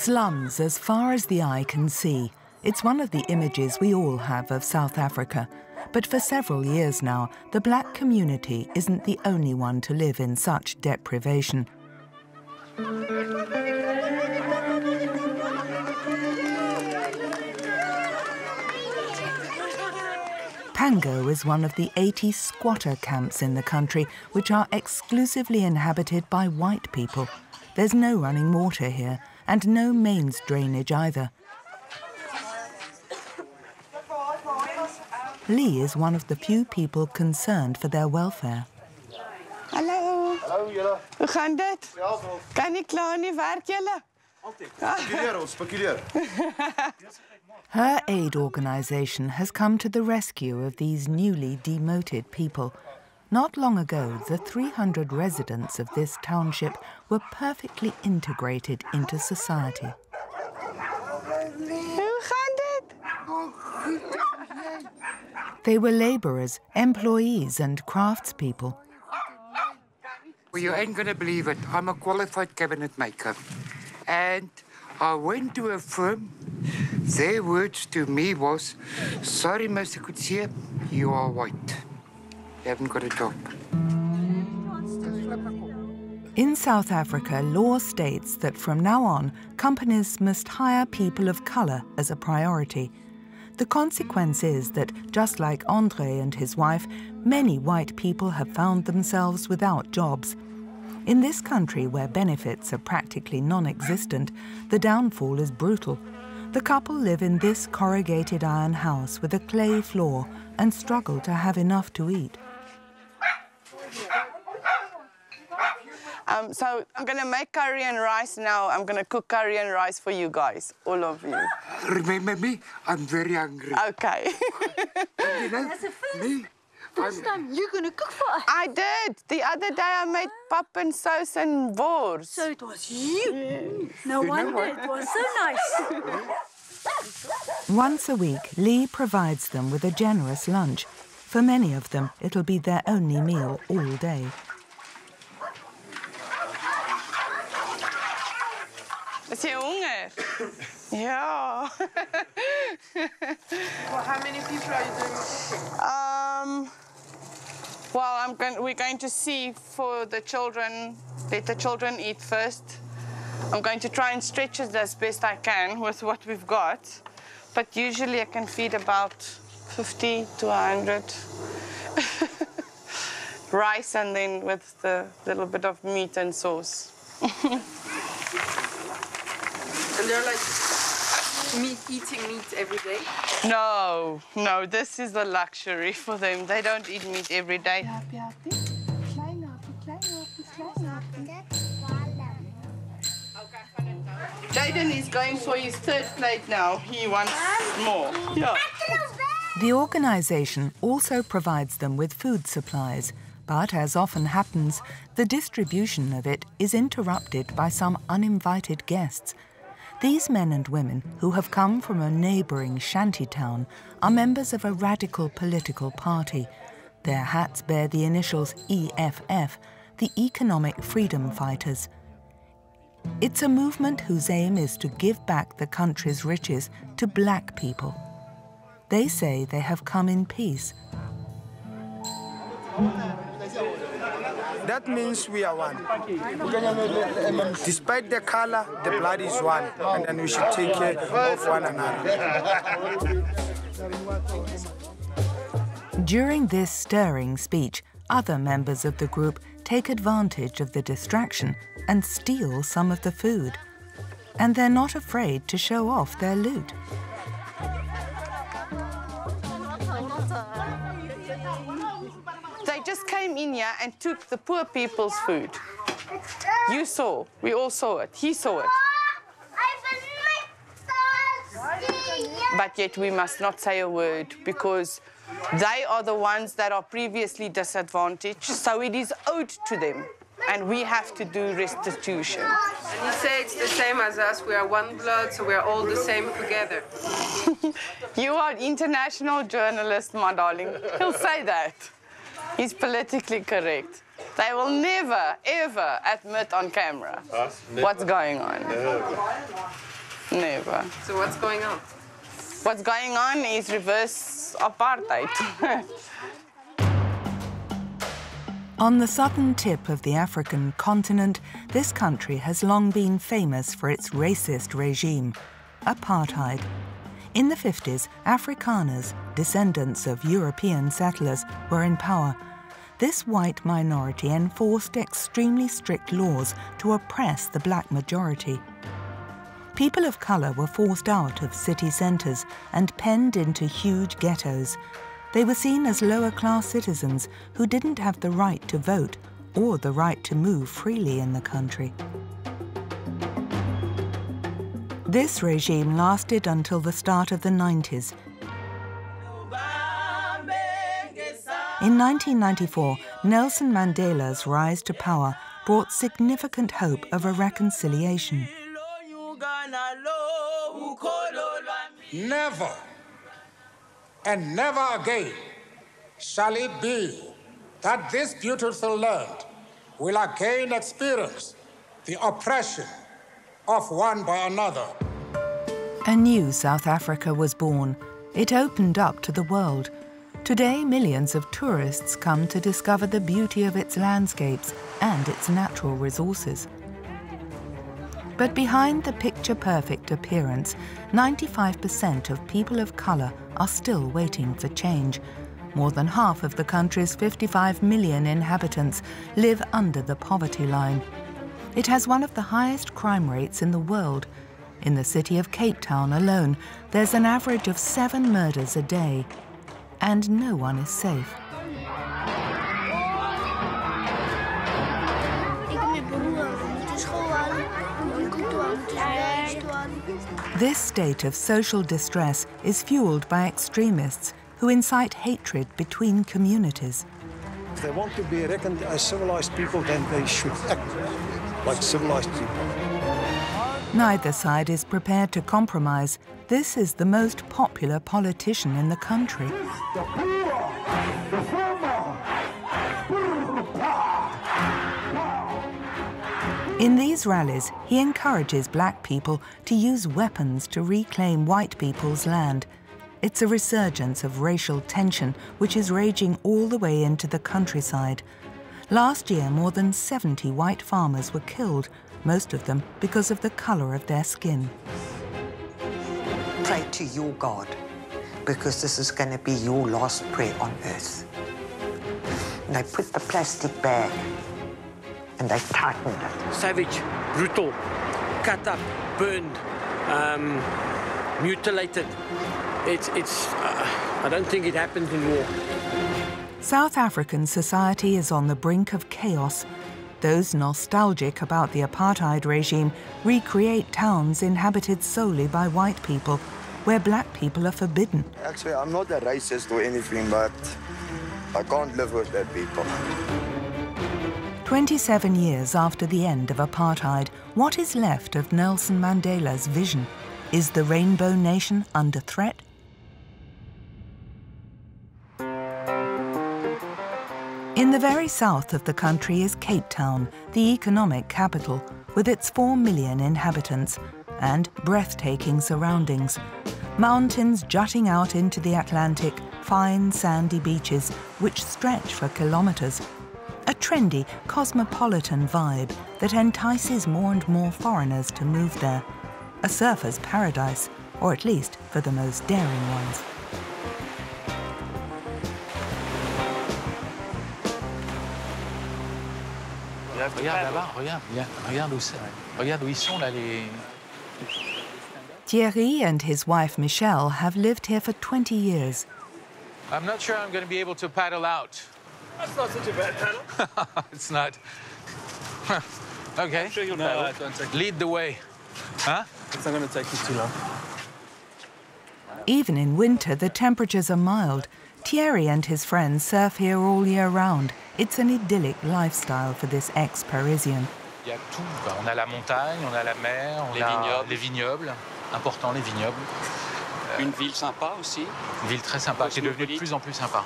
Slums as far as the eye can see. It's one of the images we all have of South Africa. But for several years now, the black community isn't the only one to live in such deprivation. Pango is one of the 80 squatter camps in the country, which are exclusively inhabited by white people. There's no running water here, and no mains drainage either. Lee is one of the few people concerned for their welfare. Hallo. Hallo julle. Hoe gaan dit? Ja, wel. Kan nie klaar nie, werk julle? Altyd. Spekuleer. Her aid organisation has come to the rescue of these newly demoted people. Not long ago, the 300 residents of this township were perfectly integrated into society. Hoe gaan dit? They were labourers, employees and craftspeople. Well, you ain't gonna believe it. I'm a qualified cabinet maker. And I went to a firm. Their words to me was, sorry, Mr. Kutsie, you are white. You haven't got a job. In South Africa, law states that from now on, companies must hire people of colour as a priority. The consequence is that, just like Andre and his wife, many white people have found themselves without jobs. In this country, where benefits are practically non-existent, the downfall is brutal. The couple live in this corrugated iron house with a clay floor and struggle to have enough to eat. So I'm going to make curry and rice now. I'm going to cook curry and rice for you guys, all of you. Remember me? I'm very hungry. Okay. You know, me? First time you're going to cook for us. I did. The other day I made pap and sauce and wors. So it was you. No wonder it was so nice. Once a week, Lee provides them with a generous lunch. For many of them, it'll be their only meal all day. Is jy honger? Ja. Well, how many people are you doing cooking? Well, we're going to see for the children, let the children eat first. I'm going to try and stretch it as best I can with what we've got. But usually I can feed about 50 to 100. Rice and then with the little bit of meat and sauce. And they're like eating meat every day? No, this is a luxury for them. They don't eat meat every day. Jaden is going for his third plate now. He wants more. Yeah. The organisation also provides them with food supplies, but as often happens, the distribution of it is interrupted by some uninvited guests. These men and women, who have come from a neighbouring shanty town, are members of a radical political party. Their hats bear the initials EFF, the Economic Freedom Fighters. It's a movement whose aim is to give back the country's riches to black people. They say they have come in peace. That means we are one. Despite the color, the blood is one, and then we should take care of one another. During this stirring speech, other members of the group take advantage of the distraction and steal some of the food. And they're not afraid to show off their loot. They just came in here and took the poor people's food. You saw. We all saw it. He saw it. But yet we must not say a word because they are the ones that are previously disadvantaged, so it is owed to them. And we have to do restitution. And you say it's the same as us. We are one blood, so we are all the same together. You are an international journalist, my darling. He'll say that. He's politically correct. They will never, ever admit on camera what's going on. Never. So what's going on? What's going on is reverse apartheid. On the southern tip of the African continent, this country has long been famous for its racist regime, apartheid. In the 50s, Afrikaners, descendants of European settlers, were in power. This white minority enforced extremely strict laws to oppress the black majority. People of colour were forced out of city centres and penned into huge ghettos. They were seen as lower-class citizens who didn't have the right to vote or the right to move freely in the country. This regime lasted until the start of the 90s. In 1994, Nelson Mandela's rise to power brought significant hope of a reconciliation. Never and never again shall it be that this beautiful land will again experience the oppression of one by another. A new South Africa was born. It opened up to the world. Today, millions of tourists come to discover the beauty of its landscapes and its natural resources. But behind the picture-perfect appearance, 95% of people of colour are still waiting for change. More than half of the country's 55 million inhabitants live under the poverty line. It has one of the highest crime rates in the world. In the city of Cape Town alone, there's an average of 7 murders a day. And no one is safe. This state of social distress is fueled by extremists who incite hatred between communities. If they want to be reckoned as civilized people, then they should act like civilized people. Neither side is prepared to compromise. This is the most popular politician in the country. In these rallies, he encourages black people to use weapons to reclaim white people's land. It's a resurgence of racial tension which is raging all the way into the countryside. Last year, more than 70 white farmers were killed, most of them because of the colour of their skin. Pray to your God, because this is going to be your last prayer on earth. And they put the plastic bag and they tightened it. Savage, brutal, cut up, burned, mutilated. I don't think it happens in war. South African society is on the brink of chaos. Those nostalgic about the apartheid regime recreate towns inhabited solely by white people, where black people are forbidden. Actually, I'm not a racist or anything, but I can't live with that people. 27 years after the end of apartheid, what is left of Nelson Mandela's vision? Is the Rainbow Nation under threat? In the very south of the country is Cape Town, the economic capital, with its 4 million inhabitants and breathtaking surroundings. Mountains jutting out into the Atlantic, fine sandy beaches which stretch for kilometres. A trendy, cosmopolitan vibe that entices more and more foreigners to move there. A surfer's paradise, or at least for the most daring ones. Regarde là-bas, regarde où c'est. Regarde où ils sont là les... Thierry and his wife Michelle have lived here for 20 years. I'm not sure I'm going to be able to paddle out. That's not such a bad paddle. It's not. Okay. I'm sure you'll paddle. Lead the way. Huh? It's not going to take you too long. Even in winter, the temperatures are mild. Thierry and his friends surf here all year round. It's an idyllic lifestyle for this ex-Parisien. Il y a tout. On a la montagne, on a la mer, on a les vignobles. Important, les vignobles. Une ville sympa aussi. Une ville très sympa, qui est devenue de plus en plus sympa.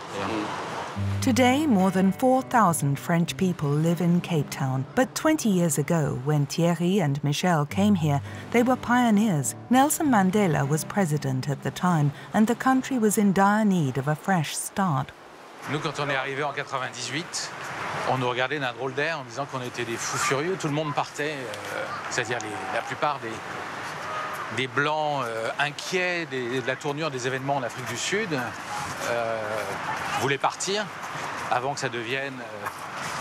Today, more than 4,000 French people live in Cape Town. But 20 years ago, when Thierry and Michel came here, they were pioneers. Nelson Mandela was president at the time, and the country was in dire need of a fresh start. Nous, quand on est arrivé en 98, on nous regardait d'un drôle d'air en disant qu'on était des fous furieux. Tout le monde partait, c'est-à-dire la plupart des Blancs inquiets de la tournure des événements en Afrique du Sud voulaient partir avant que ça devienne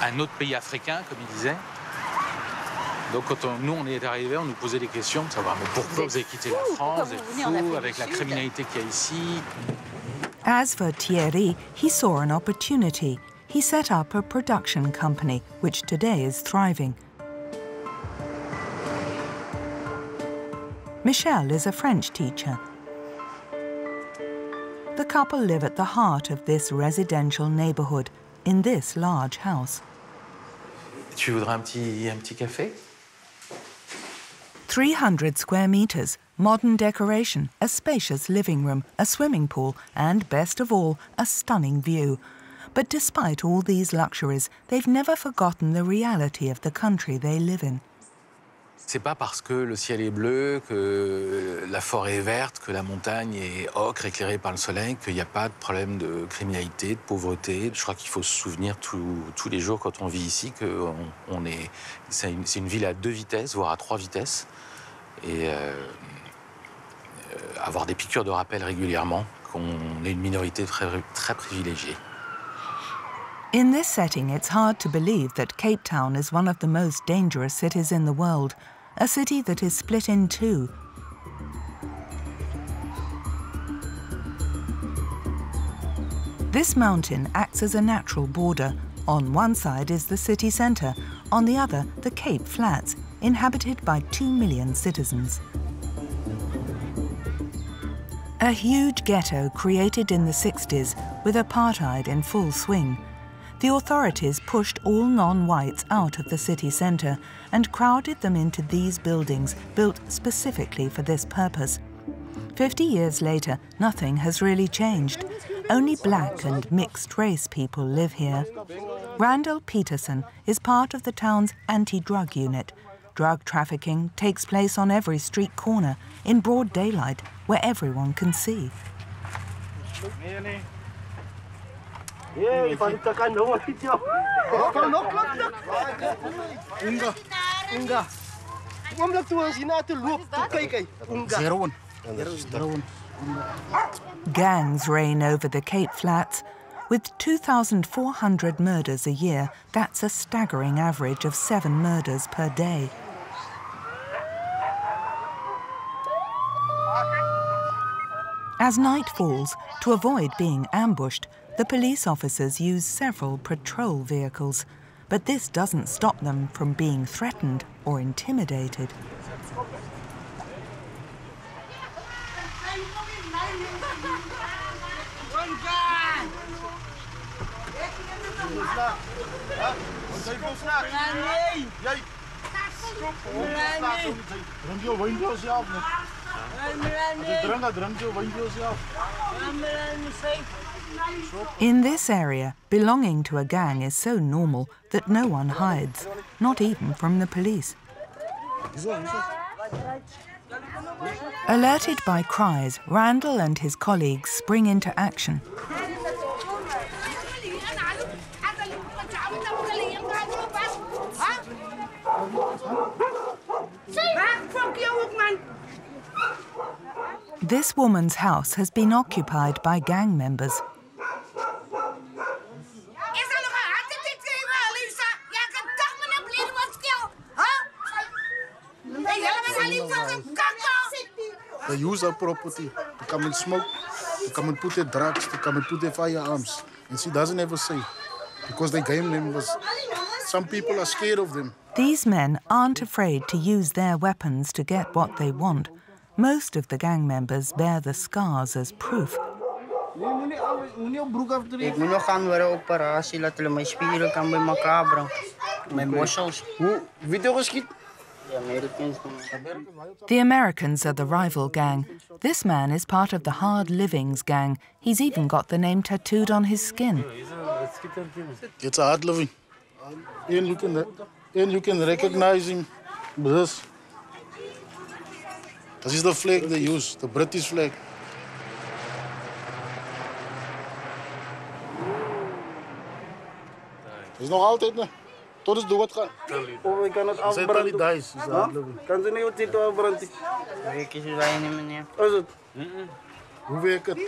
un autre pays africain, comme ils disaient. Donc quand nous, on est arrivés, on nous posait des questions de savoir mais pourquoi vous avez quitté la France, vous êtes fous, avec la criminalité qu'il y a ici. As for Thierry, he saw an opportunity. He set up a production company, which today is thriving. Michel is a French teacher. The couple live at the heart of this residential neighborhood, in this large house. Tu voudrais un petit café? 300 square meters, modern decoration, a spacious living room, a swimming pool, and best of all, a stunning view. But despite all these luxuries, they've never forgotten the reality of the country they live in. C'est pas parce que le ciel est bleu, que la forêt est verte, que la montagne est ocre, éclairée par le soleil, qu'il n'y a pas de problème de criminalité, de pauvreté. Je crois qu'il faut se souvenir tous les jours quand on vit ici que c'est une ville à 2 vitesses, voire à 3 vitesses. Et avoir des piqûres de rappel régulièrement, qu'on est une minorité très privilégiée. In this setting, it's hard to believe that Cape Town is one of the most dangerous cities in the world, a city that is split in two. This mountain acts as a natural border. On one side is the city centre, on the other the Cape Flats, inhabited by 2 million citizens. A huge ghetto created in the 60s with apartheid in full swing. The authorities pushed all non-whites out of the city centre and crowded them into these buildings built specifically for this purpose. 50 years later, nothing has really changed. Only black and mixed-race people live here. Randall Peterson is part of the town's anti-drug unit. Drug trafficking takes place on every street corner, in broad daylight, where everyone can see. Gangs reign over the Cape Flats. With 2,400 murders a year, that's a staggering average of 7 murders per day. As night falls, to avoid being ambushed, the police officers use several patrol vehicles, but this doesn't stop them from being threatened or intimidated. In this area, belonging to a gang is so normal that no one hides, not even from the police. Alerted by cries, Randall and his colleagues spring into action. This woman's house has been occupied by gang members. They use our property to come and smoke, to come and put their drugs, to come and put their firearms. And she doesn't ever say, because they gang members. Some people are scared of them. These men aren't afraid to use their weapons to get what they want. Most of the gang members bear the scars as proof. The Americans are the rival gang. This man is part of the Hard Livings gang. He's even got the name tattooed on his skin. It's a hard living. And you can recognize him. This is the flag they use, the British flag. Is nog altijd, ne? Tot is dood gaan. Oh, ik kan het afbranden. Kan ze niet wat zitten afbranden? Weken is wij niet, meneer. Is het? Hoe werkt het?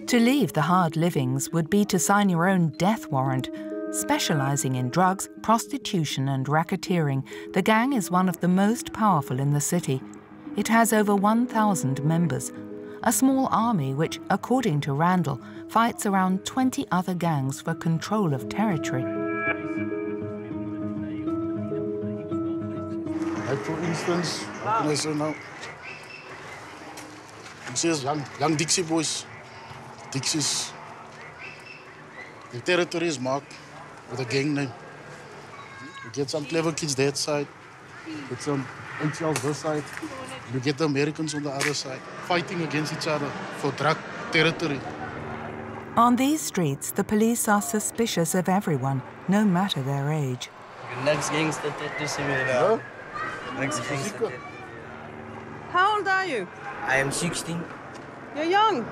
To leave the Hard Livings would be to sign your own death warrant. Specializing in drugs, prostitution and racketeering, the gang is one of the most powerful in the city. It has over 1,000 members, a small army which, according to Randall, fights around 20 other gangs for control of territory. Like for instance, what can I say now? You see young Dixie boys. Dixies. The territory is marked with a gang name. You get some clever kids that side, get some HLs this side, you get the Americans on the other side, fighting against each other for drug territory. On these streets, the police are suspicious of everyone, no matter their age. How old are you? I am 16. You're young.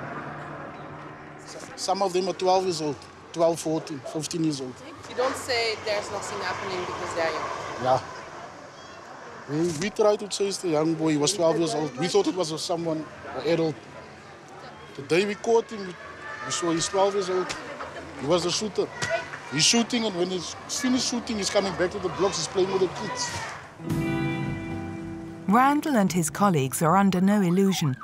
Some of them are 12 years old, 12, 14, 15 years old. You don't say there's nothing happening because they're young. Yeah. We tried to chase the young boy, he was 12 years old. We thought it was someone, an adult. The day we caught him, we saw he's 12 years old. He was the shooter. He's shooting, and when he's finished shooting, he's coming back to the blocks, he's playing with the kids. Randall and his colleagues are under no illusion.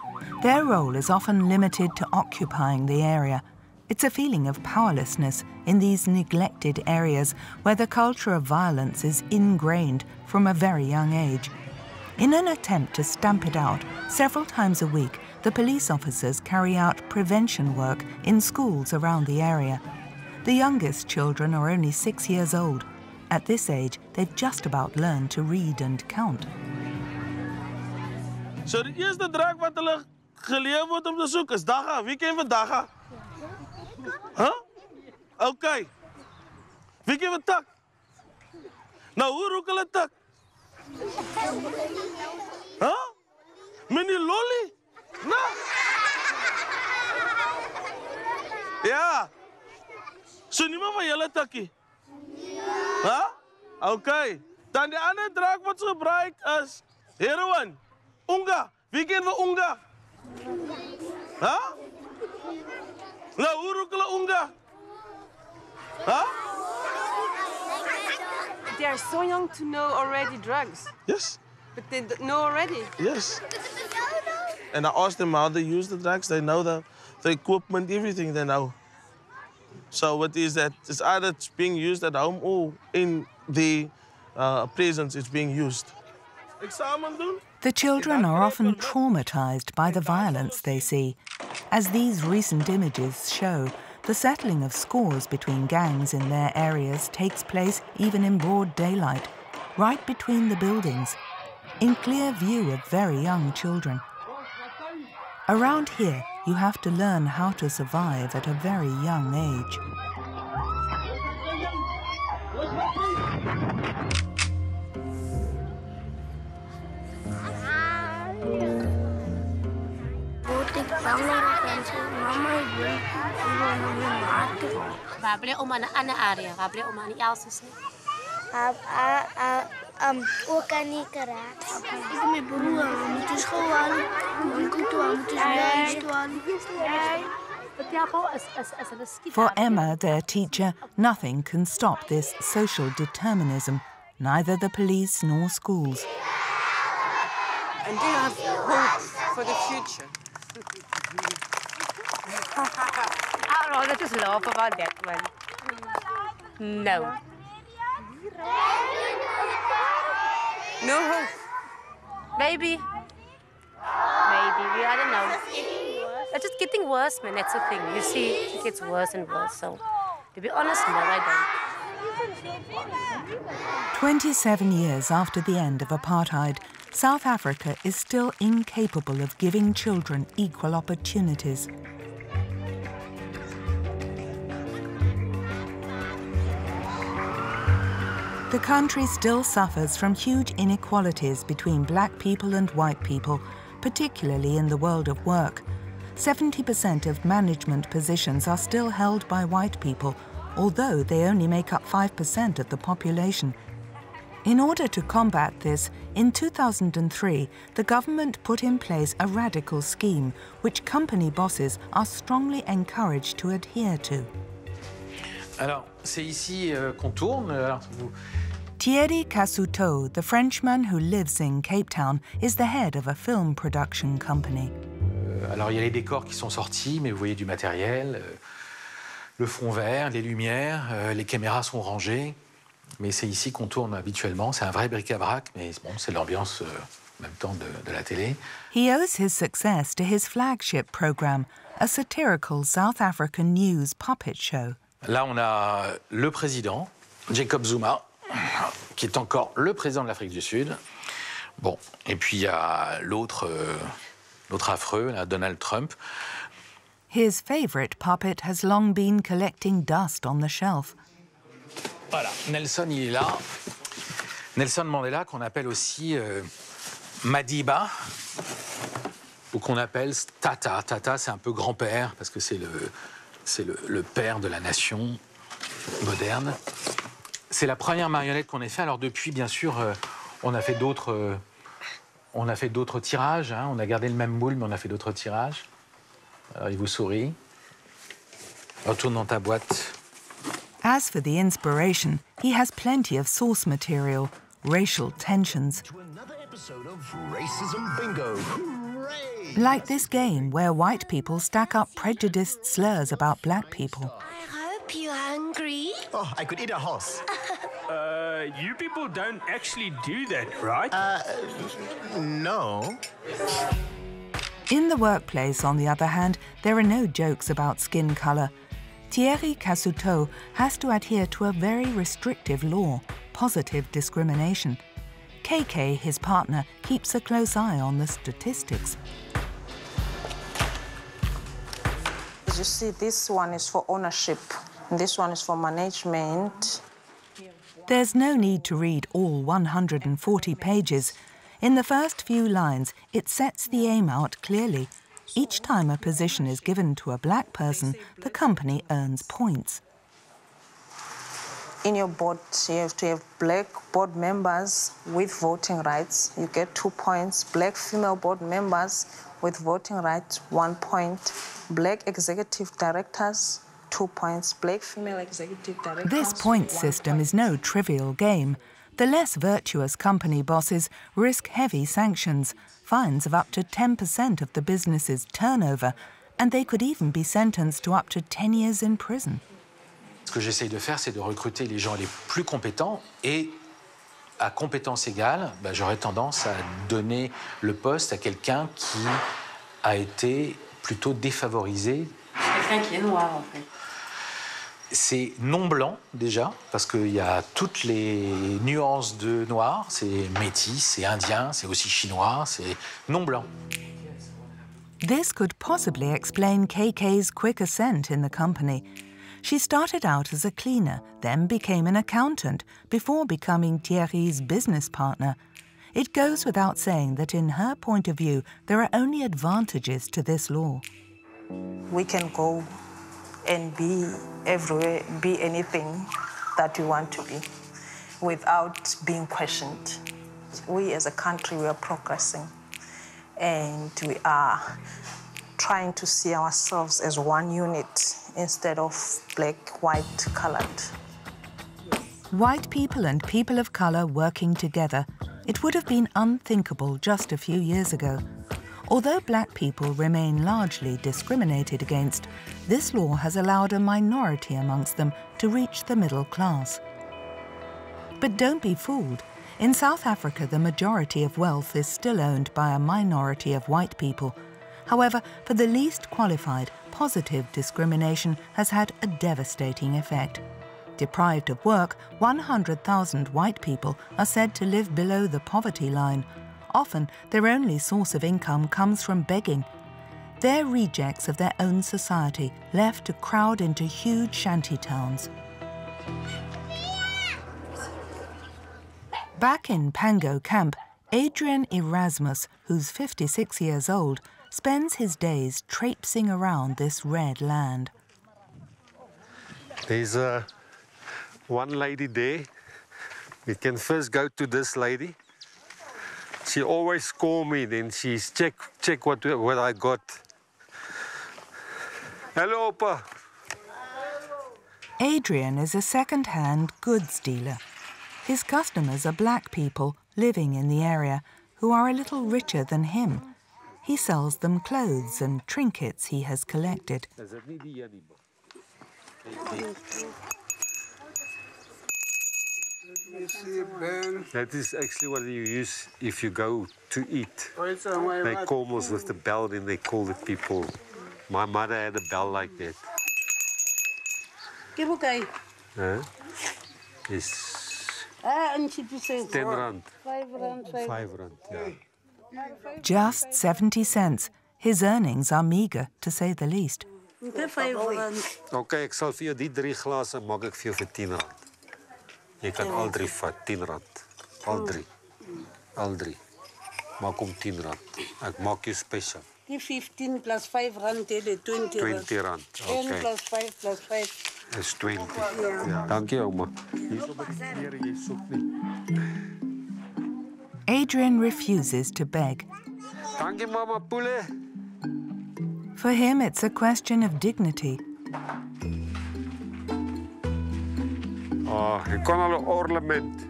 Their role is often limited to occupying the area. It's a feeling of powerlessness in these neglected areas where the culture of violence is ingrained from a very young age. In an attempt to stamp it out, several times a week, the police officers carry out prevention work in schools around the area. The youngest children are only 6 years old. At this age, they've just about learned to read and count. So die eerste draak wat hulle geleer word om te soek is Dagga. Wie ken vir Dagga? Huh? Okay. Wie ken vir Tak? Nou, hoe roek hulle Tak? Huh? Mini lolly? No. Ja. So niemand van julle Takkie? Huh? Okay. Dan die ander draak wat ze gebruik is heroin. Unga. Wie ken vir Unga? Huh? Nou, hoe roek hulle Unga? Huh? They are so young to know already drugs. Yes. But they know already. Yes. And I asked them how they use the drugs. They know the equipment, everything they know. So what is that? It's either it's being used at home or in the presence it's being used. Examen doen? The children are often traumatized by the violence they see. As these recent images show, the settling of scores between gangs in their areas takes place even in broad daylight, right between the buildings, in clear view of very young children. Around here, you have to learn how to survive at a very young age. Waar blijf oma naar andere area? Waar blijf oma niet alles is? Ook aan niet karaat. Ik ben mijn broer, we moeten school aan. We moeten lijst aan. For Emma, their teacher, nothing can stop this social determinism, neither the police nor schools. And they have hope for the future. I don't know, let's just laugh about that one. No. No hope. Maybe. I don't know. It's just getting worse, man, that's the thing. You see, it gets worse and worse, so to be honest, no, I don't. 27 years after the end of apartheid, South Africa is still incapable of giving children equal opportunities. The country still suffers from huge inequalities between black people and white people, particularly in the world of work. 70% of management positions are still held by white people, although they only make up 5% of the population. In order to combat this, in 2003, the government put in place a radical scheme which company bosses are strongly encouraged to adhere to. Alors, c'est ici qu'on tourne. Alors, Thierry Cassuto, the Frenchman who lives in Cape Town, is the head of a film production company. Alors, il y a les décors qui sont sortis, mais vous voyez du matériel, le fond vert, les lumières, les caméras sont rangées. Mais c'est ici qu'on tourne habituellement. C'est un vrai bric-à-brac, mais bon, c'est l'ambiance en même temps de la télé. He owes his success to his flagship program, a satirical South African news puppet show. Là, on a le président, Jacob Zuma, qui est encore le président de l'Afrique du Sud. Bon, et puis il y a l'autre affreux, là, Donald Trump. His favorite puppet has long been collecting dust on the shelf. Voilà, Nelson, il est là. Nelson Mandela, qu'on appelle aussi Madiba, ou qu'on appelle Tata. Tata, c'est un peu grand-père, parce que c'est le père de la nation moderne. C'est la première marionnette qu'on ait fait. Alors depuis, bien sûr, on a fait d'autres tirages. Hein. On a gardé le même moule, mais on a fait d'autres tirages. Alors, il vous sourit. Retourne dans ta boîte. As for the inspiration, he has plenty of source material, racial tensions. Racism Bingo. Like this game where white people stack up prejudiced slurs about black people. I hope you're hungry. Oh, I could eat a horse. You people don't actually do that, right? No. In the workplace, on the other hand, there are no jokes about skin color. Thierry Cassuto has to adhere to a very restrictive law, positive discrimination. KK, his partner, keeps a close eye on the statistics. As you see, this one is for ownership, and this one is for management. There's no need to read all 140 pages. In the first few lines, it sets the aim out clearly. Each time a position is given to a black person, the company earns points. In your board, you have to have black board members with voting rights. You get 2 points. Black female board members with voting rights, 1 point. Black executive directors, 2 points. Black female executive directors. This point system is no trivial game. The less virtuous company bosses risk heavy sanctions, fines of up to 10% of the business's turnover, and they could even be sentenced to up to 10 years in prison. Ce que j'essaye de faire, c'est de recruter les gens les plus compétents et à compétence égale, j'aurais tendance à donner le poste à quelqu'un qui a été plutôt défavorisé. Quelqu'un qui est noir, en fait. C'est non blanc, déjà, parce qu'il y a toutes les nuances de noir. C'est métis, c'est indien, c'est aussi chinois, c'est non blanc. This could possibly explain KK's quick ascent in the company. She started out as a cleaner, then became an accountant, before becoming Thierry's business partner. It goes without saying that in her point of view, there are only advantages to this law. We can go and be everywhere, be anything that we want to be, without being questioned. We as a country, we are progressing, and we are trying to see ourselves as one unit instead of black, white, colored. White people and people of color working together, it would have been unthinkable just a few years ago. Although black people remain largely discriminated against, this law has allowed a minority amongst them to reach the middle class. But don't be fooled. In South Africa, the majority of wealth is still owned by a minority of white people. However, for the least qualified, positive discrimination has had a devastating effect. Deprived of work, 100,000 white people are said to live below the poverty line. Often, their only source of income comes from begging. They're rejects of their own society, left to crowd into huge shanty towns. Back in Pango camp, Adrian Erasmus, who's 56 years old, spends his days traipsing around this red land. There's one lady there. We can first go to this lady. She always call me, then she's check what I got. Hello, Opa. Adrian is a second-hand goods dealer. His customers are black people living in the area who are a little richer than him. He sells them clothes and trinkets he has collected. That is actually what you use if you go to eat. They call us with the bell, then they call the people. My mother had a bell like that. It's 10 rand. 5 rand, yeah. Just 70 cents. His earnings are meager, to say the least. Okay, ek sal vir jou die 3 glase maak ek vir jou vir 10 rand. Jy kan al 3 vat, 10 rand. Al 3. Al 3. Maak om 10 rand. Ek maak jou special. Die 15 plus 5 rand, 20 rand. 20 rand, okay. 10 plus 5 plus 5. Is 20. Ja. Dankie, ouma. Hier op die klere, jy soek nie. Adrian refuses to beg. Dankie, mama Pule. For him, it's a question of dignity. Oh, jy kan al 'n ornament.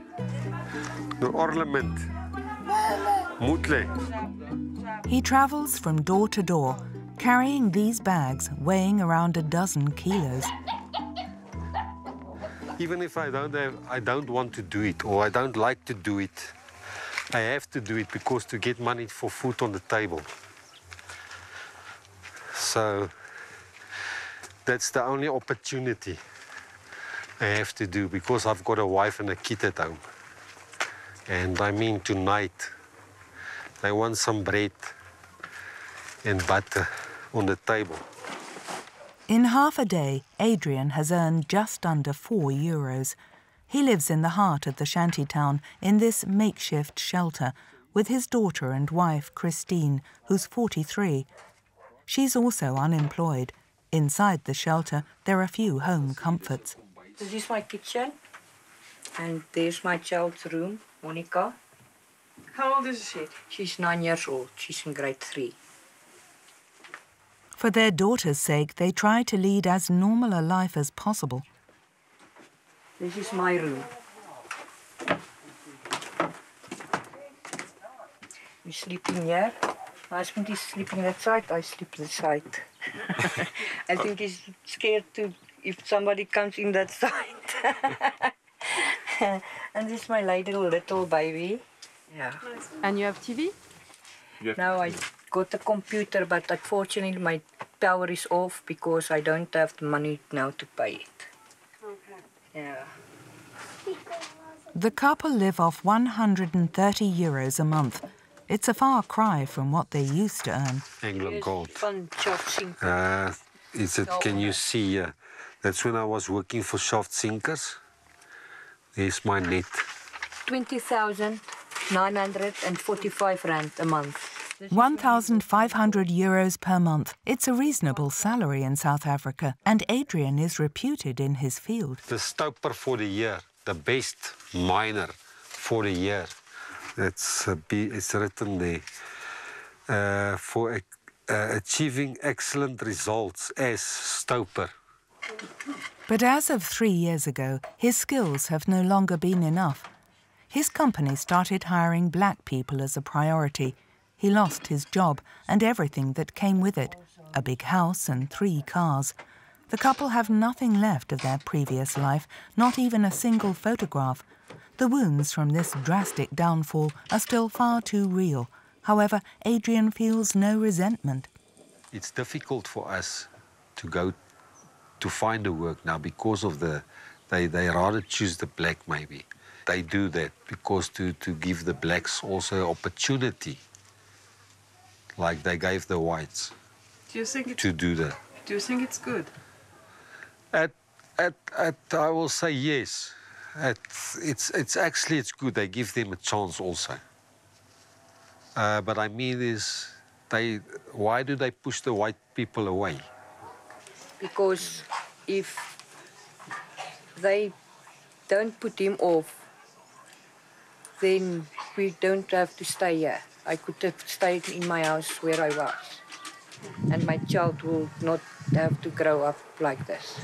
'n Ornament. Moetle. He travels from door to door, carrying these bags weighing around a dozen kilos. Even if I don't want to do it, or I don't like to do it, I have to do it because to get money for food on the table. So that's the only opportunity I have to do because I've got a wife and a kid at home. And I mean tonight, they want some bread and butter on the table. In half a day, Adrian has earned just under €4. He lives in the heart of the shanty town in this makeshift shelter with his daughter and wife, Christine, who's 43. She's also unemployed. Inside the shelter, there are few home comforts. This is my kitchen, and there's my child's room, Monica. How old is she? She's 9 years old. She's in grade 3. For their daughter's sake, they try to lead as normal a life as possible. This is my room. We sleep in here. My husband is sleeping that side, I sleep this side. I think he's scared to if somebody comes in that side. And this is my little baby. Yeah. And you have TV? Now I got a computer, but unfortunately my power is off because I don't have the money now to pay it. Okay. Yeah. The couple live off €130 a month. It's a far cry from what they used to earn. England Gold. Van Shaft Sinkers. Can you see? That's when I was working for Shaft Sinkers. There's my net. 20,945 rand a month. €1,500 per month. It's a reasonable salary in South Africa, and Adrian is reputed in his field. The stoper for the year, the best miner for the year. It's written there. For achieving excellent results as stoper. But as of 3 years ago, his skills have no longer been enough. His company started hiring black people as a priority. He lost his job and everything that came with it, a big house and 3 cars. The couple have nothing left of their previous life, not even a single photograph. The wounds from this drastic downfall are still far too real. However, Adrian feels no resentment. It's difficult for us to go to find a work now because of the They rather choose the black, maybe. They do that because to give the blacks also opportunity, like they gave the whites Do you think to do that. Do you think it's good? I will say yes. It's actually good. They give them a chance also. But I mean is, why do they push the white people away? Because if they don't put him off, then we don't have to stay here. I could have stayed in my house where I was. And my child will not have to grow up like this.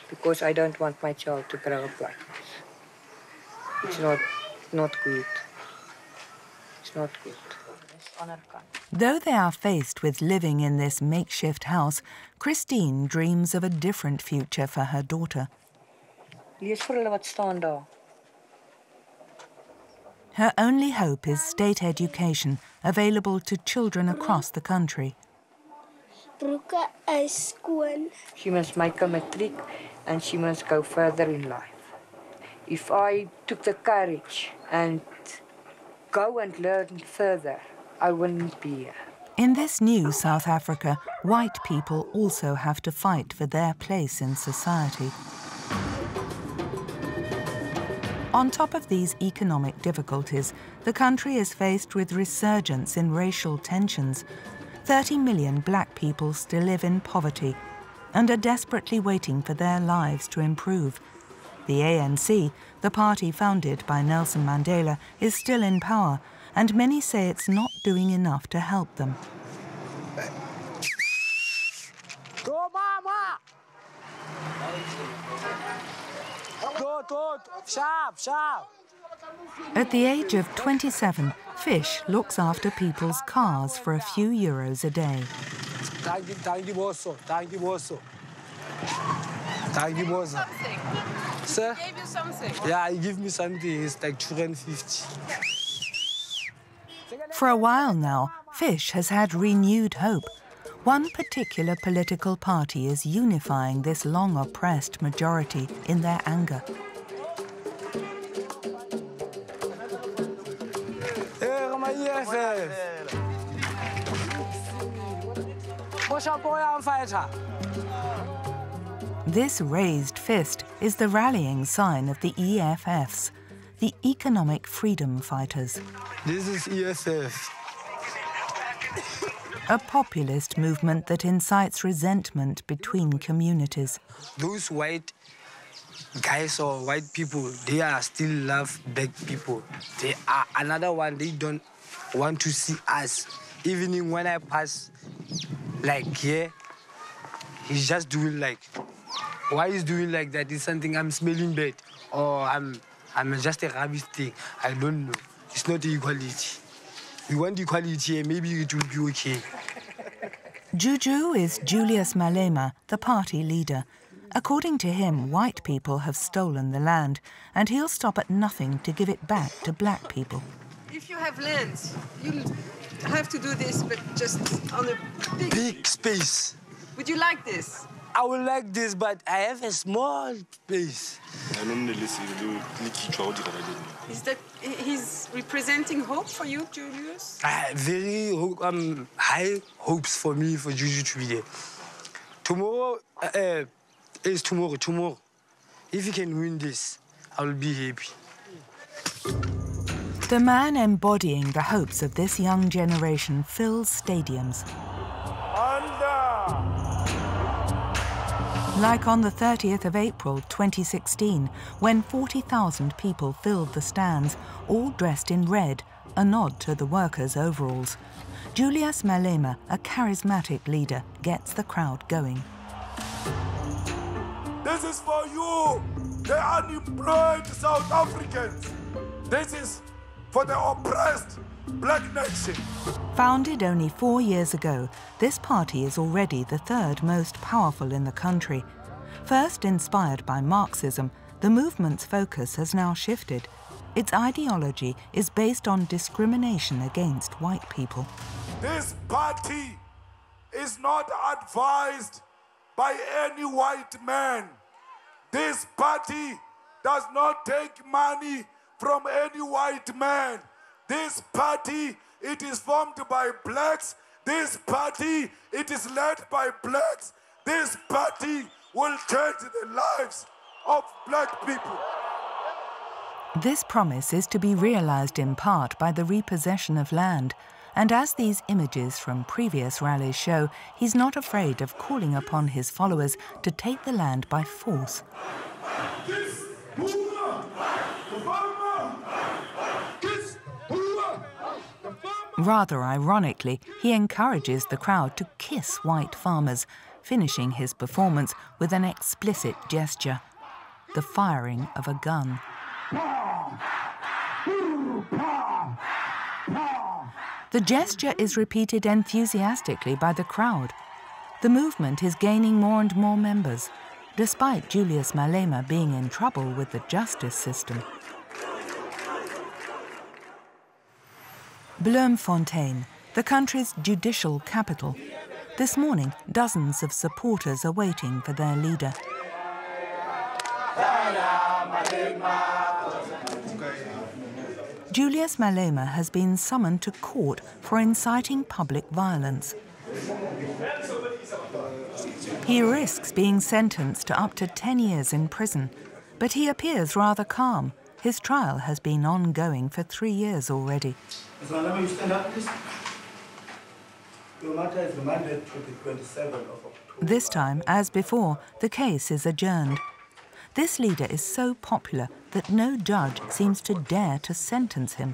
Because I don't want my child to grow up like this. It's not good. It's not good. Though they are faced with living in this makeshift house, Christine dreams of a different future for her daughter. Lees vir hulle wat staan daar. Her only hope is state education, available to children across the country. Broeke is skoon. She must make a matric and she must go further in life. If I took the courage and go and learn further, I wouldn't be here. In this new South Africa, white people also have to fight for their place in society. On top of these economic difficulties, the country is faced with resurgence in racial tensions. 30 million black people still live in poverty and are desperately waiting for their lives to improve. The ANC, the party founded by Nelson Mandela, is still in power, and many say it's not doing enough to help them. Go, mama! Go, sharp, sharp! At the age of 27, Fish looks after people's cars for a few euros a day. Thank you, Bosso. Thank you, Bosso. Thank you, Bosso. Sir? He gave you something? Yeah, he gave me something. It's like 250. For a while now, Fish has had renewed hope. One particular political party is unifying this long-oppressed majority in their anger. This raised fist is the rallying sign of the EFFs, the Economic Freedom Fighters. This is EFF. A populist movement that incites resentment between communities. Those white guys or white people, they are still love black people. They are another one, they don't want to see us. Even when I pass, like here, he's just doing like, why he's doing like that is something I'm smelling bad, or I'm just a rubbish thing. I don't know. It's not equality. We want equality, maybe it will be okay. Juju is Julius Malema, the party leader. According to him, white people have stolen the land, and he'll stop at nothing to give it back to black people. If you have land, you have to do this, but just on a big space. Would you like this? I would like this, but I have a small space. Is that he's representing hope for you, Julius? Very high hopes for me, for Juju to be there. Tomorrow is tomorrow. Tomorrow, if you can win this, I'll be happy. The man embodying the hopes of this young generation fills stadiums. Like on the 30th of April 2016, when 40,000 people filled the stands, all dressed in red, a nod to the workers' overalls. Julius Malema, a charismatic leader, gets the crowd going. This is for you, the unemployed South Africans. This is for the oppressed black nation. Founded only 4 years ago, this party is already the third most powerful in the country. First inspired by Marxism, the movement's focus has now shifted. Its ideology is based on discrimination against white people. This party is not advised by any white man. This party does not take money from any white man. This party, it is formed by blacks. This party, it is led by blacks. This party will change the lives of black people. This promise is to be realized in part by the repossession of land, and as these images from previous rallies show, he's not afraid of calling upon his followers to take the land by force. Rather ironically, he encourages the crowd to kiss white farmers, finishing his performance with an explicit gesture, the firing of a gun. The gesture is repeated enthusiastically by the crowd. The movement is gaining more and more members, despite Julius Malema being in trouble with the justice system. Bloemfontein, the country's judicial capital. This morning, dozens of supporters are waiting for their leader. Julius Malema has been summoned to court for inciting public violence. He risks being sentenced to up to 10 years in prison, but he appears rather calm. His trial has been ongoing for 3 years already. Ms. Malema, you stand up, please. Your matter is remanded to the 27th of October. This time, as before, the case is adjourned. This leader is so popular that no judge seems to dare to sentence him.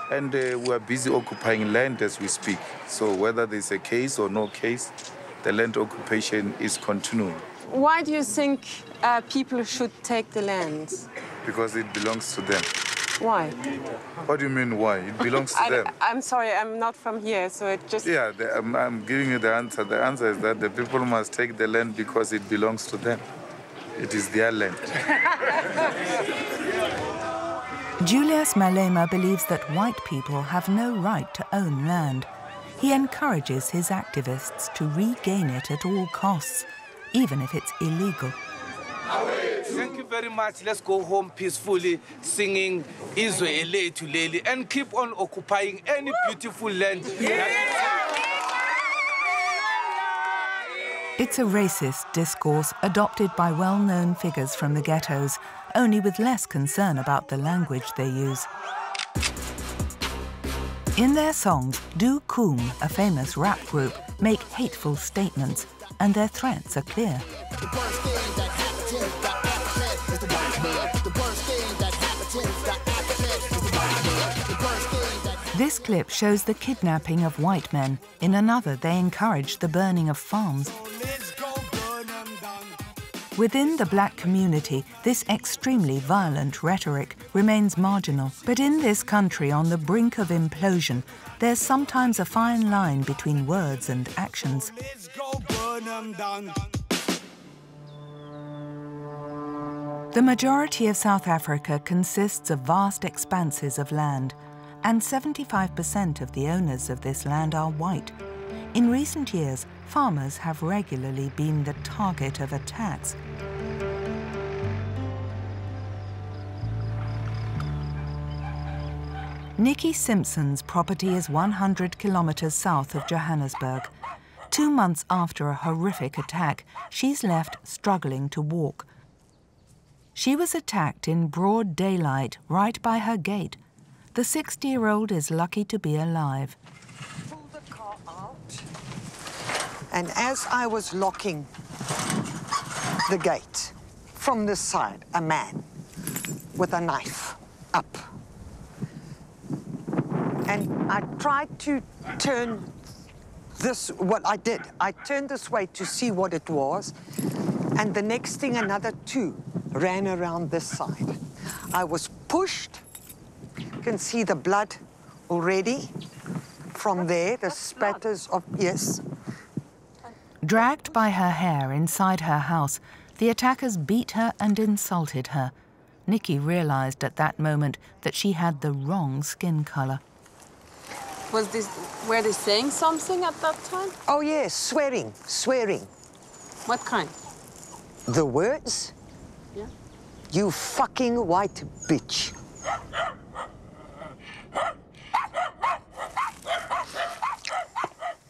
And we are busy occupying land as we speak. So whether there's a case or no case, the land occupation is continuing. Why do you think people should take the land? Because it belongs to them. Why? What do you mean why? It belongs to them. I'm sorry, I'm not from here, so it just... Yeah, I'm giving you the answer. The answer is that the people must take the land because it belongs to them. It is their land. Julius Malema believes that white people have no right to own land. He encourages his activists to regain it at all costs, even if it's illegal. Thank you very much. Let's go home peacefully, singing Izwe Ele to Leli, and keep on occupying any beautiful land. It's a racist discourse adopted by well-known figures from the ghettos, only with less concern about the language they use. In their songs, Du Koom, a famous rap group, make hateful statements, and their threats are clear. This clip shows the kidnapping of white men. In another, they encourage the burning of farms. Within the black community, this extremely violent rhetoric remains marginal. But in this country on the brink of implosion, there's sometimes a fine line between words and actions. The majority of South Africa consists of vast expanses of land, and 75% of the owners of this land are white. In recent years, farmers have regularly been the target of attacks. Nikki Simpson's property is 100 kilometers south of Johannesburg. 2 months after a horrific attack, she's left struggling to walk. She was attacked in broad daylight right by her gate. The 60-year-old is lucky to be alive. Pulled the car out, and as I was locking the gate, from this side, a man with a knife up. And I tried to turn this, what I did, I turned this way to see what it was, and the next thing, another 2 ran around this side. I was pushed. You can see the blood already from there, the spatters of, yes. Dragged by her hair inside her house, the attackers beat her and insulted her. Nikki realized at that moment that she had the wrong skin color. Were they saying something at that time? Oh, yes, swearing. What kind? The words? Yeah. You fucking white bitch.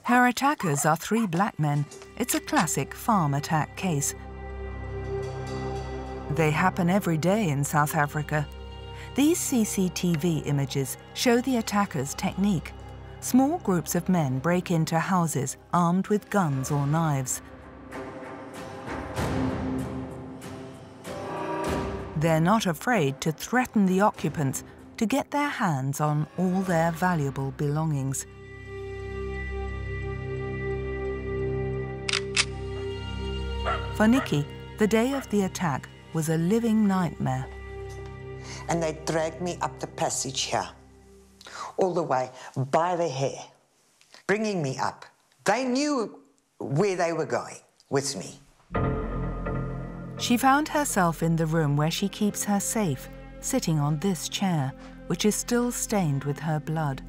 Her attackers are 3 black men. It's a classic farm attack case. They happen every day in South Africa. These CCTV images show the attackers' technique. Small groups of men break into houses armed with guns or knives. They're not afraid to threaten the occupants to get their hands on all their valuable belongings. For Nikki, the day of the attack was a living nightmare. And they dragged me up the passage here, all the way by the hair, bringing me up. They knew where they were going with me. She found herself in the room where she keeps her safe, sitting on this chair, which is still stained with her blood.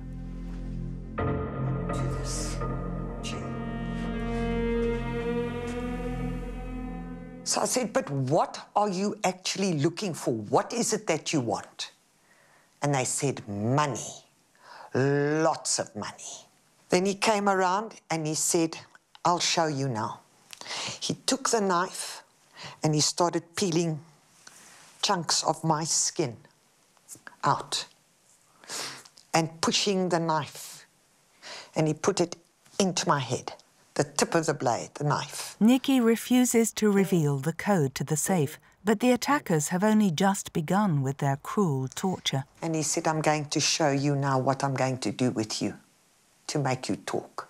So I said, but what are you actually looking for? What is it that you want? And they said, money, lots of money. Then he came around and he said, I'll show you now. He took the knife and he started peeling chunks of my skin out and pushing the knife. And he put it into my head, the tip of the blade, the knife. Nikki refuses to reveal the code to the safe, but the attackers have only just begun with their cruel torture. And he said, I'm going to show you now what I'm going to do with you to make you talk.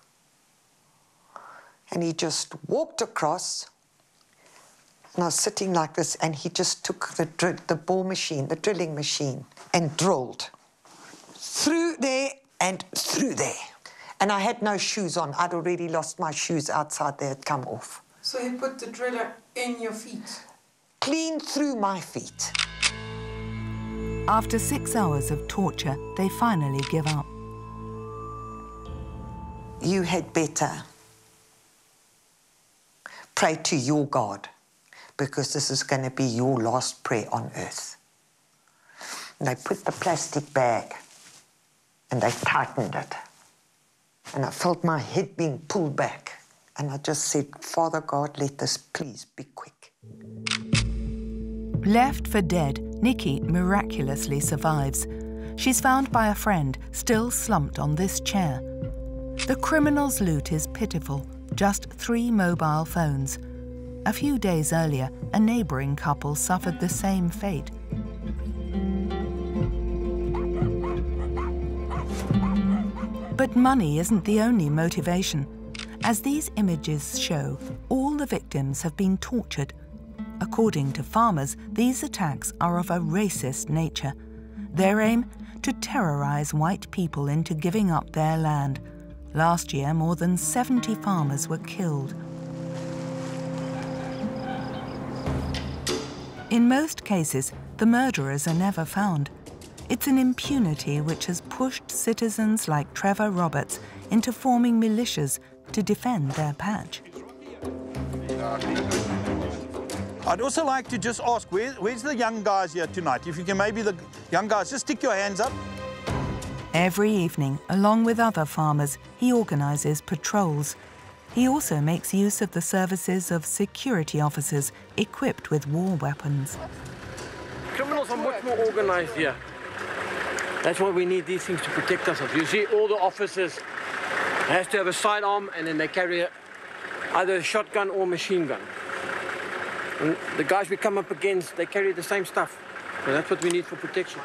And he just walked across, and I was sitting like this, and he just took the bore machine, the drilling machine, and drilled through there and through there. And I had no shoes on. I'd already lost my shoes outside. They had come off. So he put the driller in your feet? Clean through my feet. After 6 hours of torture, they finally give up. You had better pray to your God, because this is going to be your last prayer on earth. And they put the plastic bag and they tightened it. And I felt my head being pulled back. And I just said, Father God, let this please be quick. Left for dead, Nikki miraculously survives. She's found by a friend, still slumped on this chair. The criminals' loot is pitiful, just 3 mobile phones. A few days earlier, a neighbouring couple suffered the same fate. But money isn't the only motivation. As these images show, all the victims have been tortured. According to farmers, these attacks are of a racist nature. Their aim? To terrorise white people into giving up their land. Last year, more than 70 farmers were killed. In most cases, the murderers are never found. It's an impunity which has pushed citizens like Trevor Roberts into forming militias to defend their patch. I'd also like to just ask, where's the young guys here tonight? If you can, maybe the young guys, just stick your hands up. Every evening, along with other farmers, he organises patrols. He also makes use of the services of security officers equipped with war weapons. Criminals are much more organised here. That's why we need these things to protect ourselves. You see, all the officers have to have a sidearm, and then they carry either a shotgun or machine gun. And the guys we come up against, they carry the same stuff. So that's what we need for protection.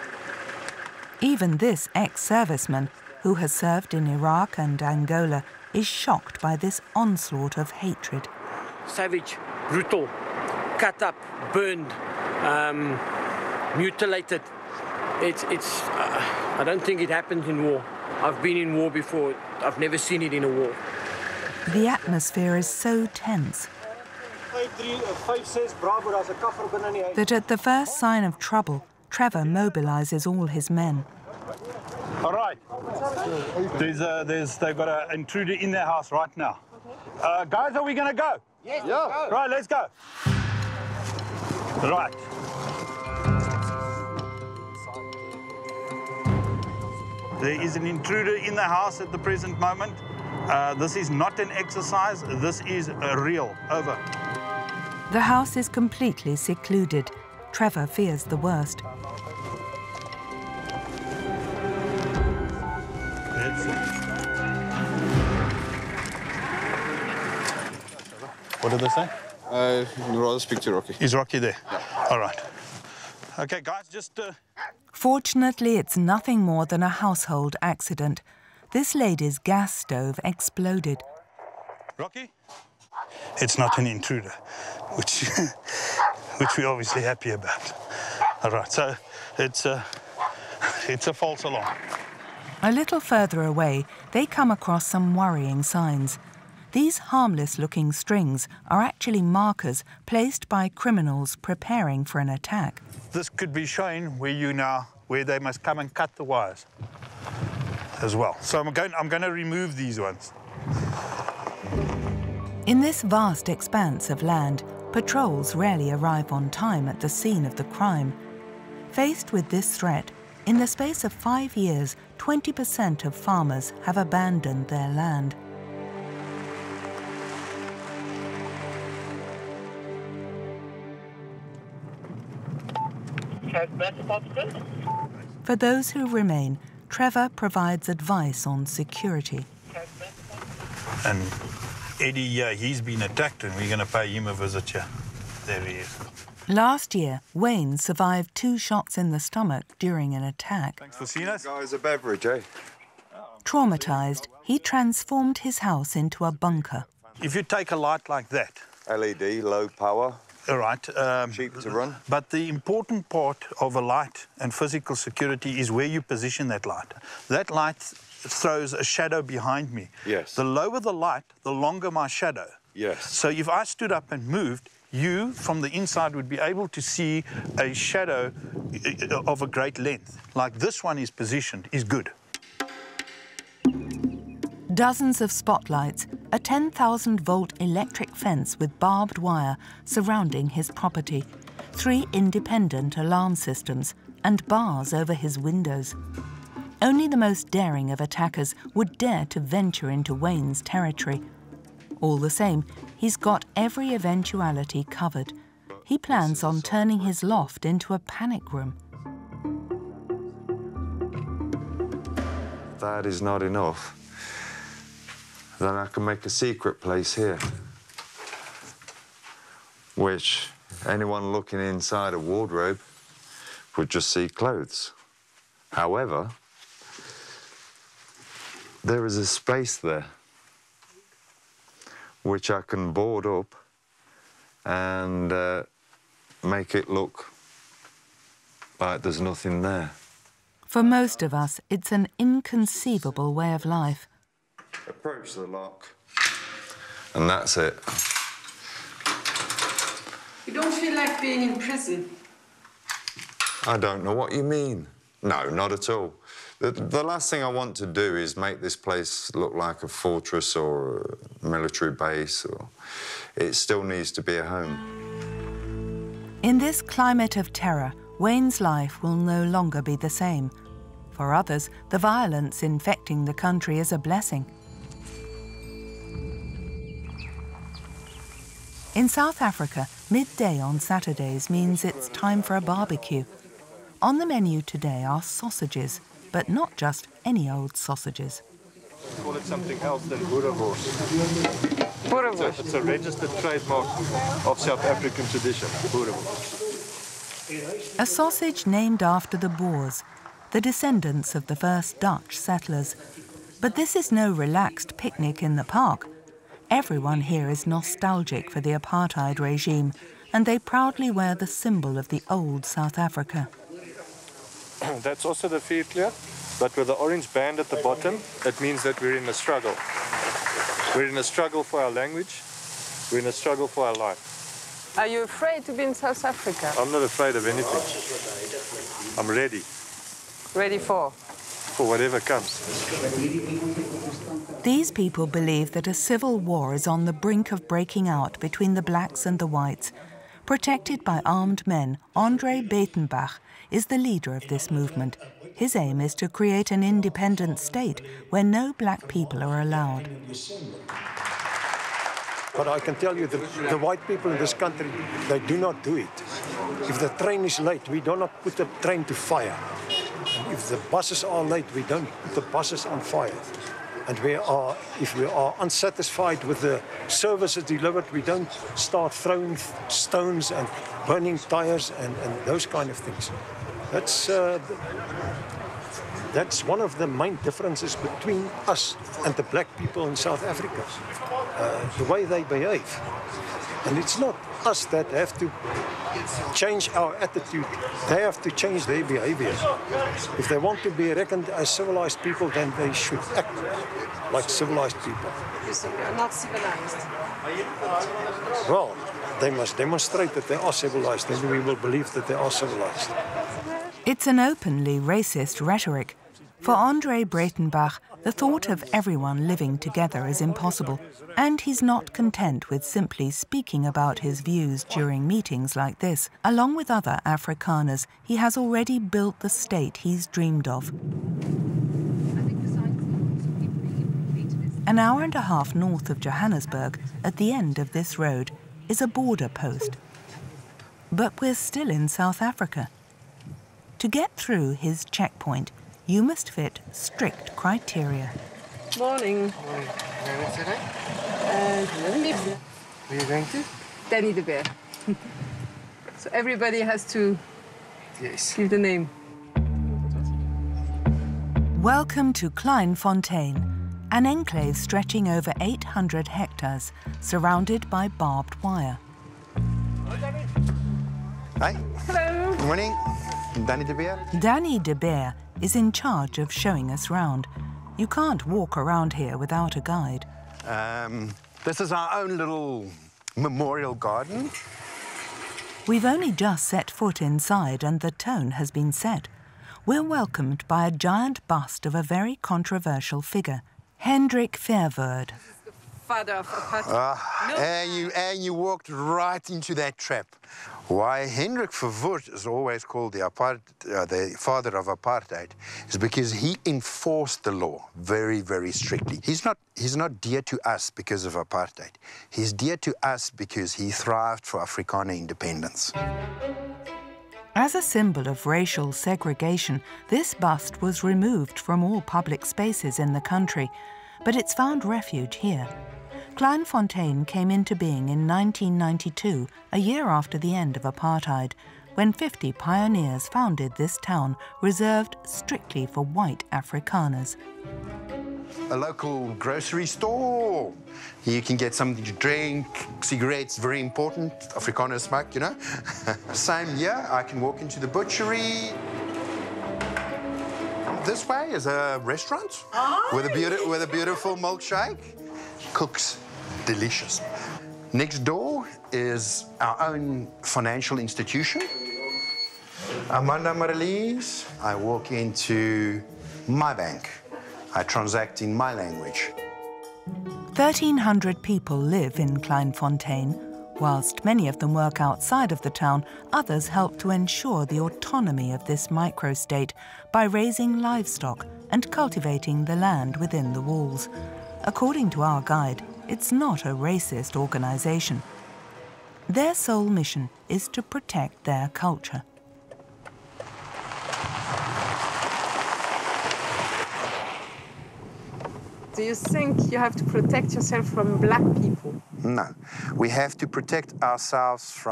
Even this ex-serviceman, who has served in Iraq and Angola, is shocked by this onslaught of hatred. Savage, brutal, cut up, burned, mutilated. I don't think it happens in war. I've been in war before. I've never seen it in a war. The atmosphere is so tense that at the first sign of trouble, Trevor mobilises all his men. All right. They've got an intruder in their house right now. Guys, are we going to go? Yes. Yeah. Right, let's go. Right. There is an intruder in the house at the present moment. This is not an exercise. This is real. Over. The house is completely secluded. Trevor fears the worst. What did they say? I'd rather speak to Rocky. Is Rocky there? Yeah. All right. Okay, guys, just... Fortunately, it's nothing more than a household accident. This lady's gas stove exploded. Rocky? It's not an intruder, which we're obviously happy about. All right, so it's a false alarm. A little further away, they come across some worrying signs. These harmless-looking strings are actually markers placed by criminals preparing for an attack. This could be showing where they must come and cut the wires as well. So I'm going to remove these ones. In this vast expanse of land, patrols rarely arrive on time at the scene of the crime. Faced with this threat, in the space of 5 years, 20% of farmers have abandoned their land. For those who remain, Trevor provides advice on security. And Eddie, he's been attacked and we're going to pay him a visit here. There he is. Last year, Wayne survived 2 shots in the stomach during an attack. Thanks for seeing us. Guys, a beverage, eh? Traumatized, he transformed his house into a bunker. If you take a light like that... LED, low power. All right. Cheap to run. But the important part of a light and physical security is where you position that light. That light throws a shadow behind me. Yes. The lower the light, the longer my shadow. Yes. So if I stood up and moved, you, from the inside, would be able to see a shadow of a great length. Like this one is positioned, is good. Dozens of spotlights, a 10,000-volt electric fence with barbed wire surrounding his property, 3 independent alarm systems, and bars over his windows. Only the most daring of attackers would dare to venture into Wayne's territory. All the same, he's got every eventuality covered. He plans on turning his loft into a panic room. That is not enough. Then I can make a secret place here, which anyone looking inside a wardrobe would just see clothes. However, there is a space there which I can board up and make it look like there's nothing there. For most of us, it's an inconceivable way of life. Approach the lock, and that's it. You don't feel like being in prison? I don't know what you mean. No, not at all. The last thing I want to do is make this place look like a fortress or a military base. It still needs to be a home. In this climate of terror, Wayne's life will no longer be the same. For others, the violence infecting the country is a blessing. In South Africa, midday on Saturdays means it's time for a barbecue. On the menu today are sausages, but not just any old sausages. Call it something else than boerewors. Boerewors. It's a registered trademark of South African tradition, boerewors. A sausage named after the Boers, the descendants of the first Dutch settlers. But this is no relaxed picnic in the park. Everyone here is nostalgic for the apartheid regime, and they proudly wear the symbol of the old South Africa. That's also the vierkleur, but with the orange band at the bottom, it means that we're in a struggle. We're in a struggle for our language, we're in a struggle for our life. Are you afraid to be in South Africa? I'm not afraid of anything. I'm ready. Ready for? for whatever comes. These people believe that a civil war is on the brink of breaking out between the blacks and the whites. Protected by armed men, Andre Beitenbach is the leader of this movement. His aim is to create an independent state where no black people are allowed. But I can tell you that the white people in this country, they do not do it. If the train is late, we do not put the train to fire. And if the buses are late, we don't put the buses on fire. And if we are unsatisfied with the services delivered, we don't start throwing stones and burning tires and those kind of things. That's one of the main differences between us and the black people in South Africa, the way they behave. And it's not us that have to change our attitude. They have to change their behavior. If they want to be reckoned as civilized people, then they should act like civilized people. So we are not civilized. Well, they must demonstrate that they are civilized, then we will believe that they are civilized. It's an openly racist rhetoric. For Andre Beitenbach, the thought of everyone living together is impossible, and he's not content with simply speaking about his views during meetings like this. Along with other Afrikaners, he has already built the state he's dreamed of. An hour and a half north of Johannesburg, at the end of this road, is a border post. But we're still in South Africa. To get through his checkpoint, you must fit strict criteria. Morning. Where are you going to? Danny de Beer. So everybody has to give the name. Welcome to Kleinfontein, an enclave stretching over 800 hectares, surrounded by barbed wire. Hi. Hello. Good morning. Danny de Beer. Danny de Beer is in charge of showing us round. You can't walk around here without a guide. This is our own little memorial garden. We've only just set foot inside and the tone has been set. We're welcomed by a giant bust of a very controversial figure, Hendrik Verwoerd. Father of apartheid. And you walked right into that trap. Why Hendrik Verwoerd is always called the father of apartheid is because he enforced the law very, very strictly. He's not dear to us because of apartheid. He's dear to us because he thrived for Afrikaner independence. As a symbol of racial segregation, this bust was removed from all public spaces in the country, but it's found refuge here. Kleinfontein came into being in 1992, a year after the end of apartheid, when 50 pioneers founded this town reserved strictly for white Afrikaners. A local grocery store. You can get something to drink, cigarettes, very important. Afrikaners smoke, you know. Same here, I can walk into the butchery. This way is a restaurant with a beautiful milkshake. Cooks delicious. Next door is our own financial institution. Amanda Marlies. I walk into my bank. I transact in my language. 1,300 people live in Kleinfontein. Whilst many of them work outside of the town, others help to ensure the autonomy of this microstate by raising livestock and cultivating the land within the walls. According to our guide, it's not a racist organisation. Their sole mission is to protect their culture. Do you think you have to protect yourself from black people? No. We have to protect ourselves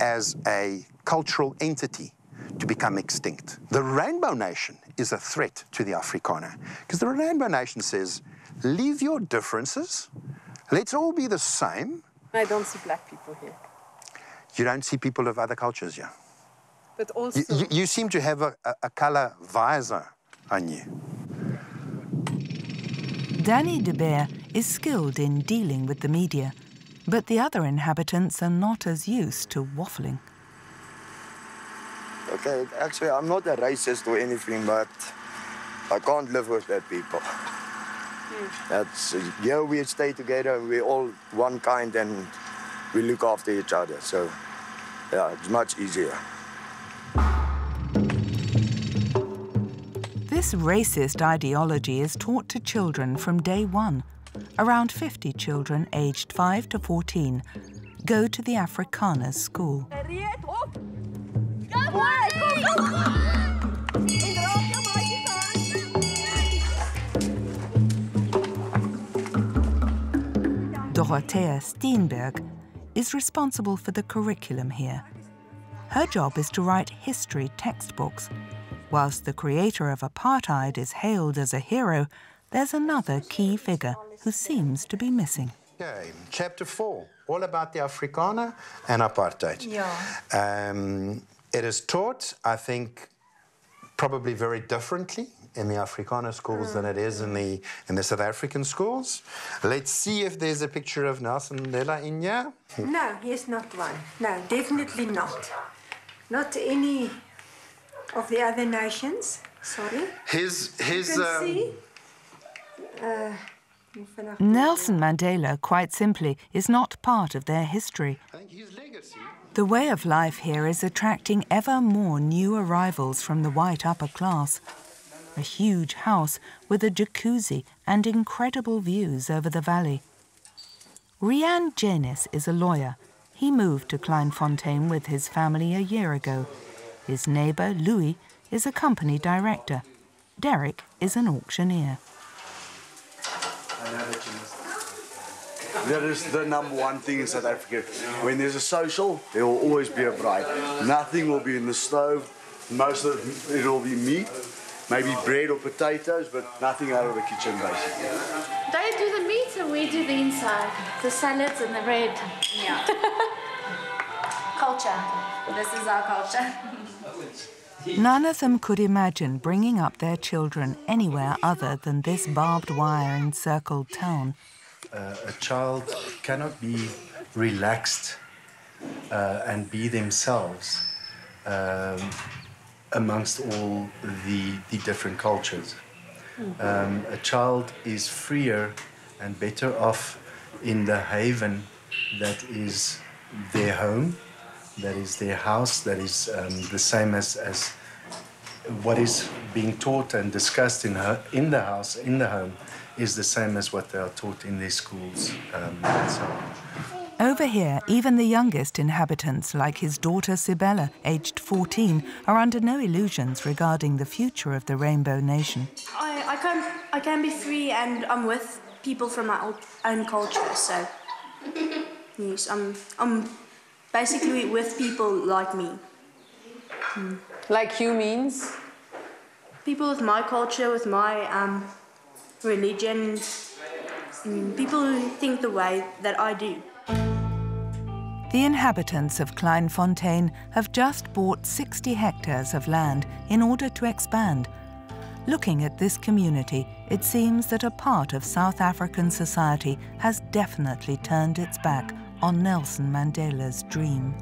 as a cultural entity, to become extinct. The Rainbow Nation is a threat to the Afrikaner, because the Rainbow Nation says, leave your differences, let's all be the same. I don't see black people here. You don't see people of other cultures here. But also... You seem to have a colour visor on you. Danny de Beer is skilled in dealing with the media, but the other inhabitants are not as used to waffling. Okay, actually, I'm not a racist or anything, but I can't live with that people. That's, here we stay together and we're all one kind and we look after each other. So, yeah, it's much easier. This racist ideology is taught to children from day one. Around 50 children aged 5 to 14 go to the Afrikaners school. Dorothea Steenberg is responsible for the curriculum here. Her job is to write history textbooks. Whilst the creator of apartheid is hailed as a hero, there's another key figure who seems to be missing. Okay, chapter 4, all about the Afrikaner and apartheid. Yeah. It is taught, I think, probably very differently in the Afrikaner schools than it is in the South African schools. Let's see if there's a picture of Nelson Mandela in here. No, he's not one. No, definitely not. Not any of the other nations. Sorry. Nelson Mandela, quite simply, is not part of their history. The way of life here is attracting ever more new arrivals from the white upper class. A huge house with a jacuzzi and incredible views over the valley. Rian Janis is a lawyer. He moved to Kleinfontein with his family a year ago. His neighbour, Louis, is a company director. Derek is an auctioneer. That is the #1 thing in South Africa. When there's a social, there will always be a bride. Nothing will be in the stove. Most of it will be meat, maybe bread or potatoes, but nothing out of the kitchen, basically. They do the meat and we do the inside. The salads and the bread. Yeah. Culture. This is our culture. None of them could imagine bringing up their children anywhere other than this barbed wire-encircled town. A child cannot be relaxed and be themselves amongst all the different cultures. A child is freer and better off in the haven that is their home, that is their house, that is the same as what is being taught and discussed in the house, in the home, is the same as what they are taught in their schools and so on. Over here, even the youngest inhabitants, like his daughter Sibella, aged 14, are under no illusions regarding the future of the Rainbow Nation. I can be free and I'm with people from my own culture, so yes, I'm basically with people like me. Like you means? People with my culture, with my religion, people who think the way that I do. The inhabitants of Kleinfontein have just bought 60 hectares of land in order to expand. Looking at this community, it seems that a part of South African society has definitely turned its back on Nelson Mandela's dream.